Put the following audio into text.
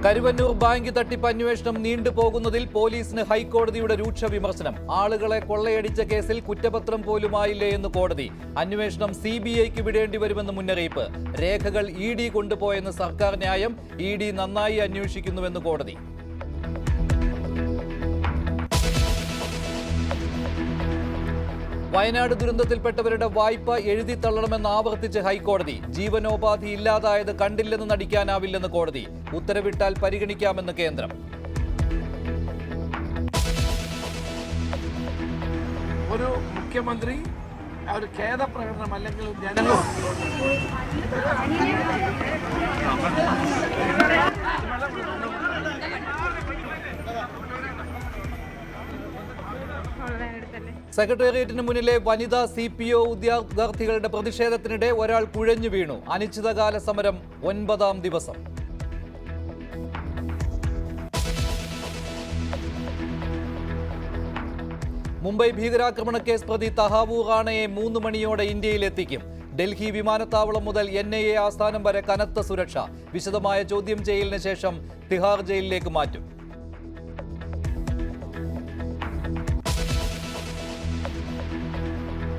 Karuvannur bank തട്ടിപ്പ് അന്വേഷണം നീണ്ടുപോകുന്നതിൽ പോലീസിന് ഹൈക്കോടതിയുടെ രൂക്ഷ വിമർശനം. ആളുകളെ കൊള്ളയടിച്ച കേസിൽ കുറ്റപത്രം പോലുമായില്ലേ എന്ന് കോടതി. അന്വേഷണം CBIക്ക് വിടേണ്ടി വരുമെന്ന് മുന്നറിയിപ്പ്. രേഖകൾ ED കൊണ്ടുപോയെന്ന് സർക്കാർ ന്യായം. ED നന്നായി അന്വേഷിക്കുന്നുവെന്ന് കോടതി. വയനാട് ദുരന്തത്തിൽപ്പെട്ടവരുടെ വായ്പ എഴുതിത്തള്ളണമെന്ന് ആവർത്തിച്ച് ഹൈക്കോടതി. ജീവനോപാധി ഇല്ലാതായത് കണ്ടില്ലെന്ന് നടിക്കാനാവില്ലെന്ന് കോടതി. ഉത്തരവിട്ടാൽ പരിഗണിക്കാമെന്ന് കേന്ദ്രം. ഒരു മുഖ്യമന്ത്രി ഒരു ഖേദപ്രകടനം അല്ലെങ്കിൽ ജനങ്ങൾ സെക്രട്ടേറിയറ്റിന് മുന്നിലെ വനിതാ CPO ഉദ്യോഗാർത്ഥികളുടെ പ്രതിഷേധത്തിനിടെ ഒരാൾ കുഴഞ്ഞു വീണു. അനിശ്ചിതകാല സമരം 9ാം ദിവസം. മുംബൈ ഭീകരാക്രമണ കേസ് പ്രതി തഹാവൂർ റാണയെ 3 മണിയോടെ ഇന്ത്യയിലെത്തിക്കും. ഡൽഹി വിമാനത്താവളം മുതൽ NIA ആസ്ഥാനം വരെ കനത്ത സുരക്ഷ. വിശദമായ ചോദ്യം ചെയ്യലിന് ശേഷം തിഹാർ ജയിലിലേക്ക് മാറ്റും.